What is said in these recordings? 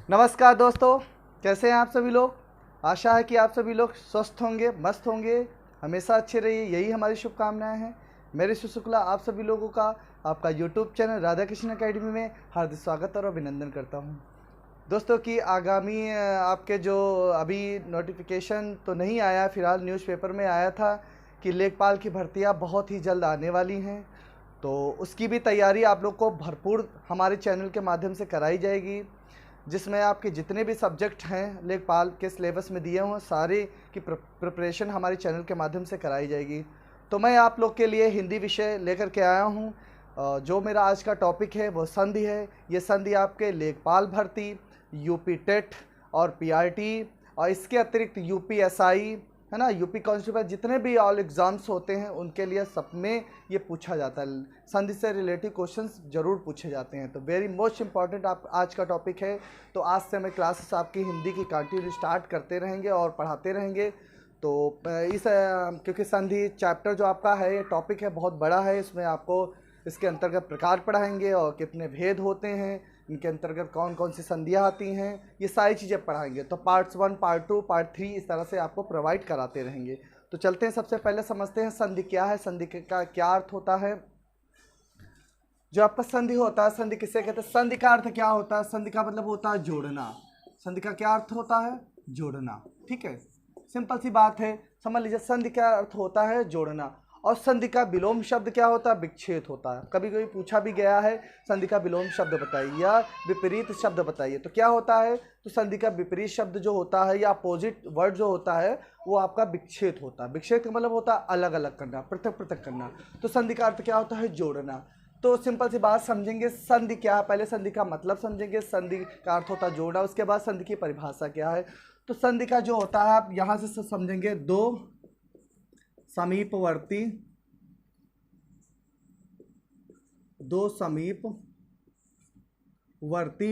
नमस्कार दोस्तों, कैसे हैं आप सभी लोग। आशा है कि आप सभी लोग स्वस्थ होंगे, मस्त होंगे, हमेशा अच्छे रहिए, यही हमारी शुभकामनाएं हैं। मेरे शिव शुक्ला आप सभी लोगों का आपका YouTube channel Radha Krishna academy में हार्दिक स्वागत और अभिनंदन करता हूं। दोस्तों की आगामी आपके जो अभी नोटिफिकेशन तो नहीं आया, फिलहाल न्यूज़पेपर में आया था कि लेखपाल की भर्तियां बहुत ही जल्द आने वाली हैं, तो उसकी भी तैयारी आप लोग को भरपूर हमारे चैनल के माध्यम से कराई जाएगी, जिसमें आपके जितने भी सब्जेक्ट हैं लेखपाल के सिलेबस में दिए हुए सारे की प्रिपरेशन हमारे चैनल के माध्यम से कराई जाएगी। तो मैं आप लोग के लिए हिंदी विषय लेकर के आया हूं। जो मेरा आज का टॉपिक है वो संधि है। ये संधि आपके लेखपाल भर्ती, यूपी टेट और पीआरटी और इसके अतिरिक्त यूपी एसआई है ना, यूपी कांस्टेबल, जितने भी ऑल एग्ज़ाम्स होते हैं उनके लिए सब में ये पूछा जाता है। संधि से रिलेटिव क्वेश्चंस जरूर पूछे जाते हैं, तो वेरी मोस्ट इम्पॉर्टेंट आप आज का टॉपिक है। तो आज से मैं क्लासेस आपकी हिंदी की कंटिन्यू स्टार्ट करते रहेंगे और पढ़ाते रहेंगे। तो क्योंकि संधि चैप्टर जो आपका है, ये टॉपिक है, बहुत बड़ा है। इसमें आपको इसके अंतर्गत प्रकार पढ़ाएंगे और कितने भेद होते हैं, इनके अंतर्गत कौन कौन सी संधियाँ आती हैं, ये सारी चीज़ें पढ़ाएंगे। तो पार्ट्स 1, पार्ट 2, पार्ट 3 इस तरह से आपको प्रोवाइड कराते रहेंगे। तो चलते हैं, सबसे पहले समझते हैं संधि क्या है, संधि का क्या अर्थ होता है। जो आपका संधि होता है, संधि किसे कहते हैं, संधि का अर्थ क्या होता है, संधि का मतलब होता है जोड़ना। संधि का क्या अर्थ होता है, जोड़ना। ठीक है, सिंपल सी बात है, समझ लीजिए संधि का अर्थ होता है जोड़ना। और संधि का विलोम शब्द क्या होता है, विच्छेद होता है। कभी कभी पूछा भी गया है संधि का विलोम शब्द बताइए या विपरीत शब्द बताइए, तो क्या होता है, तो संधि का विपरीत शब्द जो होता है या अपोजिट वर्ड जो होता है वो आपका विच्छेद होता है। विच्छेद का मतलब होता है अलग अलग करना, पृथक पृथक करना। तो संधि का अर्थ क्या होता है, जोड़ना। तो सिंपल सी बात समझेंगे, संधि क्या है, पहले संधि का मतलब समझेंगे। संधि का अर्थ होता है जोड़ना, उसके बाद संधि की परिभाषा क्या है। तो संधि का जो होता है, आप यहाँ से समझेंगे, दो समीपवर्ती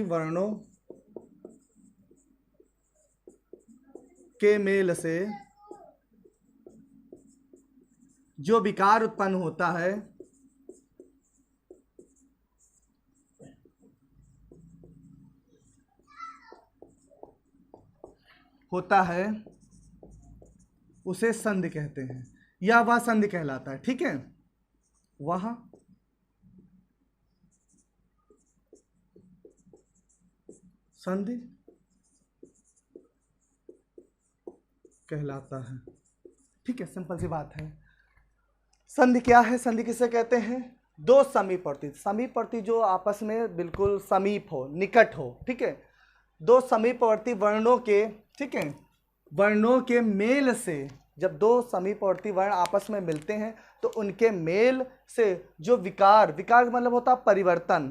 वर्णों के मेल से जो विकार उत्पन्न होता है उसे संधि कहते हैं, या वह संधि कहलाता है। ठीक है, वह संधि कहलाता है। ठीक है, सिंपल सी बात है। संधि क्या है, संधि किसे कहते हैं, दो समीपवर्ती, समीपवर्ती जो आपस में बिल्कुल समीप हो, निकट हो। ठीक है, दो समीपवर्ती वर्णों के, ठीक है, वर्णों के मेल से, जब दो समीपवर्ती वर्ण आपस में मिलते हैं तो उनके मेल से जो विकार का मतलब होता है परिवर्तन,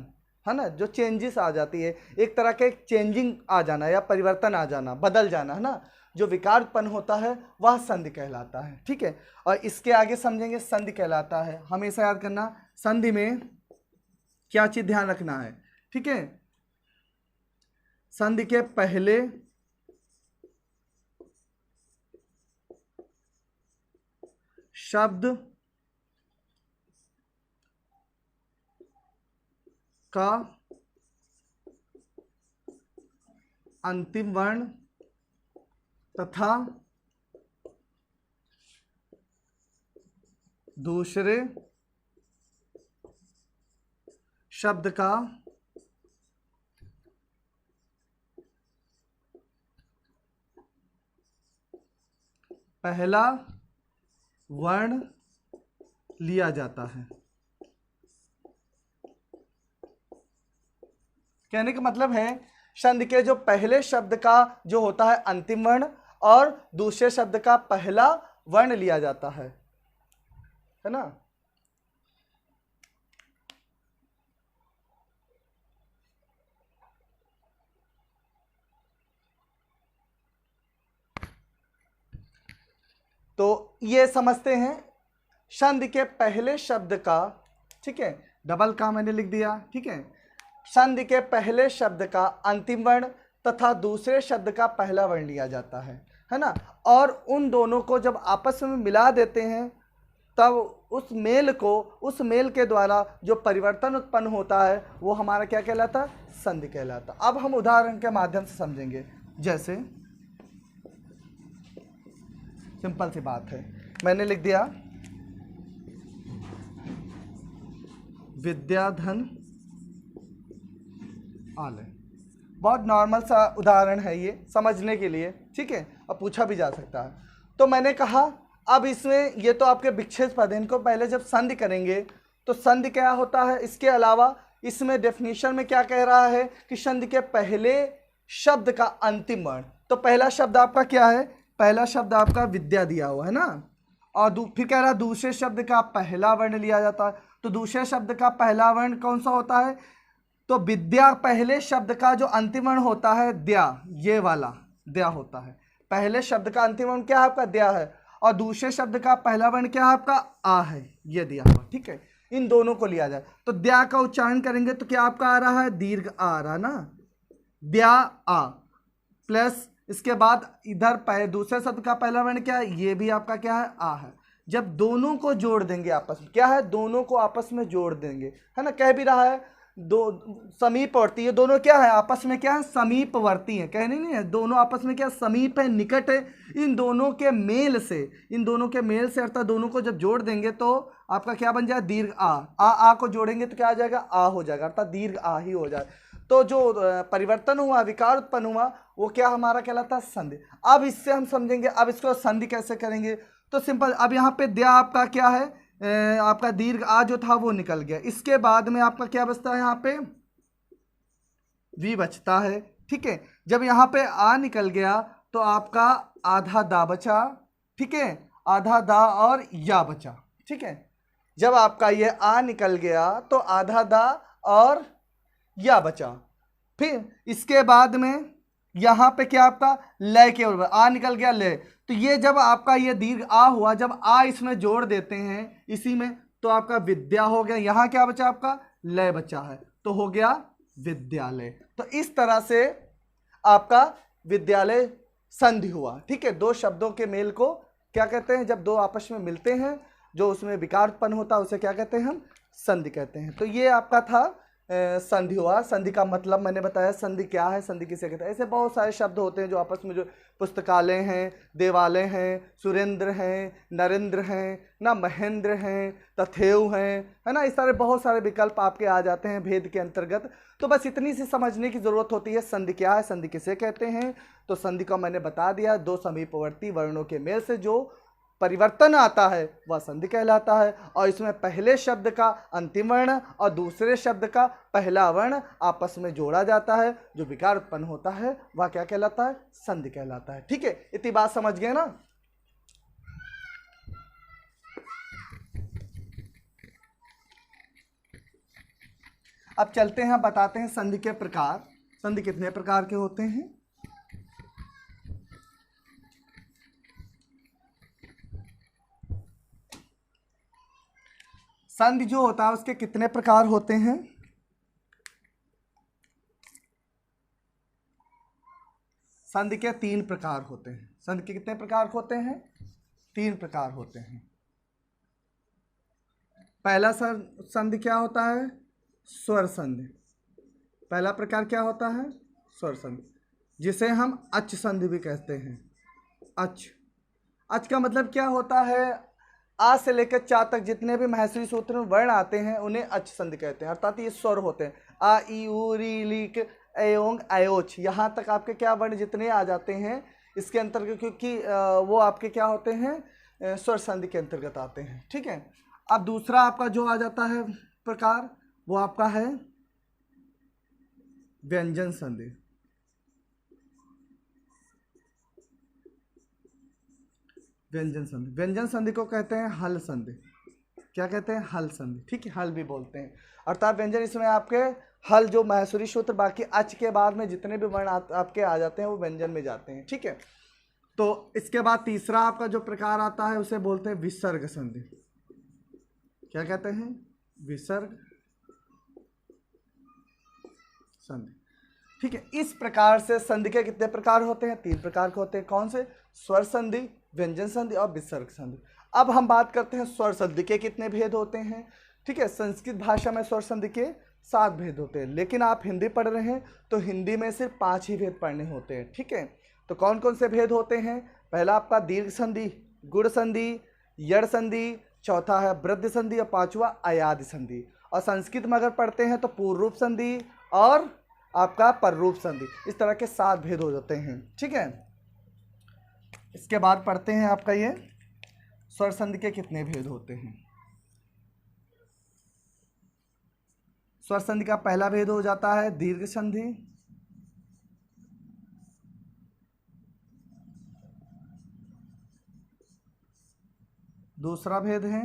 है ना, जो चेंजेस आ जाती है, एक तरह के चेंजिंग आ जाना या परिवर्तन आ जाना, बदल जाना, है ना, जो विकार उत्पन्न होता है वह संधि कहलाता है। ठीक है, और इसके आगे समझेंगे संधि कहलाता है। हमेशा याद करना, संधि में क्या चीज ध्यान रखना है। ठीक है, संधि के पहले शब्द का अंतिम वर्ण तथा दूसरे शब्द का पहला वर्ण लिया जाता है। कहने का मतलब है, संधि के जो पहले शब्द का जो होता है अंतिम वर्ण और दूसरे शब्द का पहला वर्ण लिया जाता है ना। तो ये समझते हैं संधि के पहले शब्द का, ठीक है, डबल का मैंने लिख दिया। ठीक है, संधि के पहले शब्द का अंतिम वर्ण तथा दूसरे शब्द का पहला वर्ण लिया जाता है ना, और उन दोनों को जब आपस में मिला देते हैं तब उस मेल के द्वारा जो परिवर्तन उत्पन्न होता है वो हमारा क्या कहलाता है? संधि कहलाता। अब हम उदाहरण के माध्यम से समझेंगे। जैसे सिंपल सी बात है, मैंने लिख दिया विद्याधन आलय। बहुत नॉर्मल सा उदाहरण है ये समझने के लिए, ठीक है, अब पूछा भी जा सकता है। तो मैंने कहा अब इसमें ये तो आपके विच्छेद पद हैं, इनको पहले जब संधि करेंगे तो संधि क्या होता है। इसके अलावा इसमें डेफिनेशन में क्या कह रहा है कि संधि के पहले शब्द का अंतिम वर्ण, तो पहला शब्द आपका क्या है? पहला शब्द आपका विद्या दिया हुआ है ना, और फिर कह रहा है दूसरे शब्द का पहला वर्ण लिया जाता है। तो दूसरे शब्द का पहला वर्ण कौन सा होता है? तो विद्या पहले शब्द का जो अंतिम वर्ण होता है द्या, ये वाला द्या होता है। पहले शब्द का अंतिम वर्ण क्या है आपका? द्या है, और दूसरे शब्द का पहला वर्ण क्या है आपका? आ है, ये दिया हुआ, ठीक है। इन दोनों को लिया जाए तो द्या का उच्चारण करेंगे तो क्या आपका आ रहा है? दीर्घ आ रहा ना, द्या आ, प्लस इसके बाद इधर दूसरे शब्द का पहला वर्ण क्या है? ये भी आपका क्या है? आ है। जब दोनों को जोड़ देंगे आपस में, क्या है? दोनों को आपस में जोड़ देंगे, है ना, कह भी रहा है दो समीपवर्ती, ये दोनों क्या है? आपस में क्या है? समीपवर्ती हैं, कहने नहीं है, दोनों आपस में क्या? समीप है, निकट है। इन दोनों के मेल से अर्थात दोनों को जब जोड़ देंगे तो आपका क्या बन जाए? दीर्घ आ को जोड़ेंगे तो क्या आ जाएगा? आ हो जाएगा, अर्थात दीर्घ आ ही हो जाए। तो जो परिवर्तन हुआ, विकार उत्पन्न हुआ, वो क्या हमारा कहलाता है? संधि। अब इससे हम समझेंगे, अब इसको संधि कैसे करेंगे। तो सिंपल, अब यहाँ पे द्या आपका क्या है? आपका दीर्घ आ जो था वो निकल गया। इसके बाद में आपका क्या बचता है? यहाँ पे वी बचता है, ठीक है। जब यहाँ पे आ निकल गया तो आपका आधा दा बचा, ठीक है, आधा दा और या बचा, ठीक है। जब आपका ये आ निकल गया तो आधा दा और या बचा। फिर इसके बाद में यहाँ पे क्या आपका लय के ओर आ निकल गया, लय। तो ये जब आपका ये दीर्घ आ हुआ, जब आ इसमें जोड़ देते हैं इसी में, तो आपका विद्या हो गया। यहाँ क्या बचा? आपका लय बचा है, तो हो गया विद्यालय। तो इस तरह से आपका विद्यालय संधि हुआ, ठीक है। दो शब्दों के मेल को क्या कहते हैं? जब दो आपस में मिलते हैं, जो उसमें विकार उत्पन्न होता है उसे क्या कहते हैं? हम संधि कहते हैं। तो ये आपका था संधि हुआ। संधि का मतलब मैंने बताया, संधि क्या है, संधि किसे कहते हैं। ऐसे बहुत सारे शब्द होते हैं जो आपस में, जो पुस्तकालय हैं, देवालय हैं, सुरेंद्र हैं, नरेंद्र हैं ना, महेंद्र हैं, तथेव हैं, है ना, इस तरह बहुत सारे विकल्प आपके आ जाते हैं भेद के अंतर्गत। तो बस इतनी सी समझने की जरूरत होती है, संधि क्या है, संधि किसे कहते हैं। तो संधि को मैंने बता दिया, दो समीपवर्ती वर्णों के मेल से जो परिवर्तन आता है वह संधि कहलाता है। और इसमें पहले शब्द का अंतिम वर्ण और दूसरे शब्द का पहला वर्ण आपस में जोड़ा जाता है, जो विकार उत्पन्न होता है वह क्या कहलाता है? संधि कहलाता है, ठीक है। इतनी बात समझ गए ना। अब चलते हैं, बताते हैं संधि के प्रकार। संधि कितने प्रकार के होते हैं? संधि जो होता है उसके कितने प्रकार होते हैं? संधि के 3 प्रकार होते हैं। संधि के कितने प्रकार होते हैं? 3 प्रकार होते हैं। पहला संधि क्या होता है? स्वर संधि। पहला प्रकार क्या होता है? स्वर संधि, जिसे हम अच संधि भी कहते हैं। अच का मतलब क्या होता है? आ से लेकर चा तक जितने भी महर्षि सूत्र में वर्ण आते हैं उन्हें अच संधि कहते हैं, अर्थात ये स्वर होते हैं। आ ई उ री लीक एयोंग अयोच, यहाँ तक आपके क्या वर्ण जितने आ जाते हैं इसके अंतर्गत, क्योंकि वो आपके क्या होते हैं? स्वर संधि के अंतर्गत आते हैं, ठीक है। अब दूसरा आपका जो आ जाता है प्रकार, वो आपका है व्यंजन संधि। व्यंजन संधि, व्यंजन संधि को कहते हैं हल संधि। क्या कहते हैं? हल संधि, ठीक है, हल भी बोलते हैं। अर्थात व्यंजन, इसमें आपके हल जो महसूरी सूत्र, बाकी अच के बाद में जितने भी वर्ण आपके आ जाते हैं वो व्यंजन में जाते हैं, ठीक है। तो इसके बाद तीसरा आपका जो प्रकार आता है उसे बोलते हैं विसर्ग संधि। क्या कहते हैं? विसर्ग संधि, ठीक है। इस प्रकार से संधि के कितने प्रकार होते हैं? 3 प्रकार के होते हैं। कौन से? स्वर संधि, व्यंजन संधि और विसर्ग संधि। अब हम बात करते हैं स्वर संधि के कितने भेद होते हैं। ठीक है, संस्कृत भाषा में स्वर संधि के 7 भेद होते हैं, लेकिन आप हिंदी पढ़ रहे हैं तो हिंदी में सिर्फ 5 ही भेद पढ़ने होते हैं। ठीक है, तो कौन कौन से भेद होते हैं? पहला आपका दीर्घ संधि, गुण संधि, यड़ संधि, चौथा है वृद्धि संधि और पांचवा अयादि संधि। और संस्कृत में अगर पढ़ते हैं तो पूर्व रूप संधि और आपका पररूप संधि, इस तरह के 7 भेद हो जाते हैं। ठीक है, इसके बाद पढ़ते हैं आपका ये स्वर संधि के कितने भेद होते हैं। स्वर संधि का पहला भेद हो जाता है दीर्घ संधि, दूसरा भेद है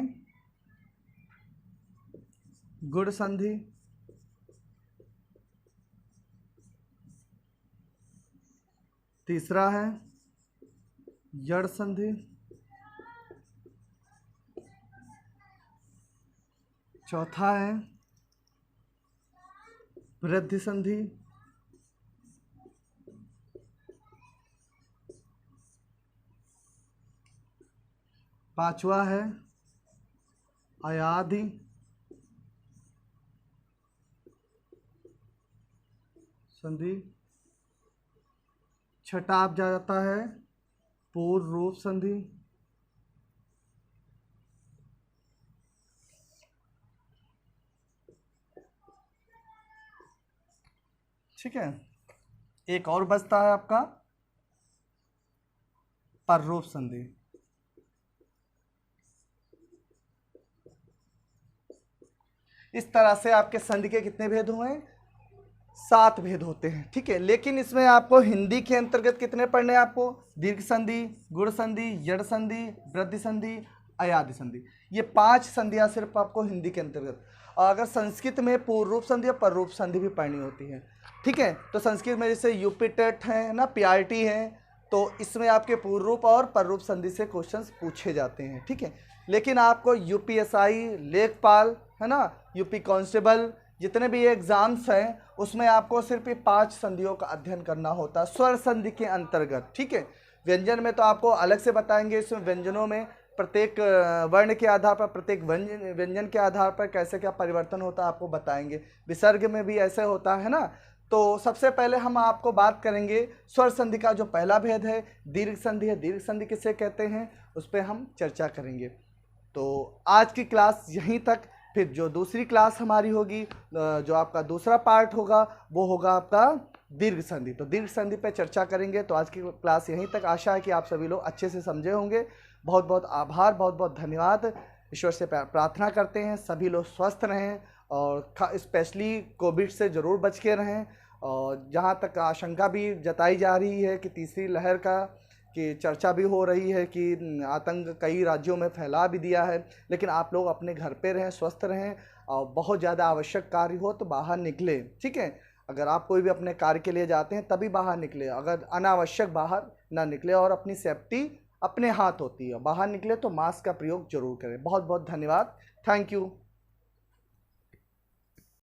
गुण संधि, तीसरा है यड़ संधि, चौथा है वृद्धि संधि, पांचवा है अयादि संधि, छठा आप जाता है पूर्व रूप संधि, ठीक है, एक और बचता है आपका पररूप संधि। इस तरह से आपके संधि के कितने भेद हुए? 7 भेद होते हैं। ठीक है, लेकिन इसमें आपको हिंदी के अंतर्गत कितने पढ़ने हैं? आपको दीर्घ संधि, गुण संधि, यड़ संधि, वृद्धि संधि, अयादि संधि, ये 5 संधियां सिर्फ आपको हिंदी के अंतर्गत। और अगर संस्कृत में पूर्व रूप संधि और पररूप संधि भी पढ़नी होती है। ठीक है, तो संस्कृत में जैसे यूपी टेट है ना, पीआरटी है, तो इसमें आपके पूर्व रूप और पररूप संधि से क्वेश्चंस पूछे जाते हैं। ठीक है, लेकिन आपको यूपीएसआई, लेखपाल है ना, यूपी कांस्टेबल, जितने भी एग्जाम्स हैं उसमें आपको सिर्फ 5 संधियों का अध्ययन करना होता है स्वर संधि के अंतर्गत। ठीक है, व्यंजन में तो आपको अलग से बताएंगे, इसमें व्यंजनों में प्रत्येक वर्ण के आधार पर, प्रत्येक व्यंजन के आधार पर कैसे क्या परिवर्तन होता है आपको बताएंगे। विसर्ग में भी ऐसे होता है ना। तो सबसे पहले हम आपको बात करेंगे स्वर संधि का जो पहला भेद है दीर्घ संधि है। दीर्घ संधि किसे कहते हैं उस पर हम चर्चा करेंगे। तो आज की क्लास यहीं तक, फिर जो दूसरी क्लास हमारी होगी, जो आपका दूसरा पार्ट होगा वो होगा आपका दीर्घ संधि। तो दीर्घ संधि पे चर्चा करेंगे। तो आज की क्लास यहीं तक। आशा है कि आप सभी लोग अच्छे से समझे होंगे। बहुत बहुत आभार, बहुत बहुत धन्यवाद। ईश्वर से प्रार्थना करते हैं सभी लोग स्वस्थ रहें और स्पेशली कोविड से ज़रूर बच के रहें। और जहाँ तक आशंका भी जताई जा रही है कि तीसरी लहर का कि चर्चा भी हो रही है कि आतंक कई राज्यों में फैला भी दिया है, लेकिन आप लोग अपने घर पे रहें, स्वस्थ रहें और बहुत ज़्यादा आवश्यक कार्य हो तो बाहर निकले। ठीक है, अगर आप कोई भी अपने कार्य के लिए जाते हैं तभी बाहर निकले, अगर अनावश्यक बाहर ना निकले। और अपनी सेफ्टी अपने हाथ होती है, बाहर निकले तो मास्क का प्रयोग जरूर करें। बहुत बहुत धन्यवाद। Thank you.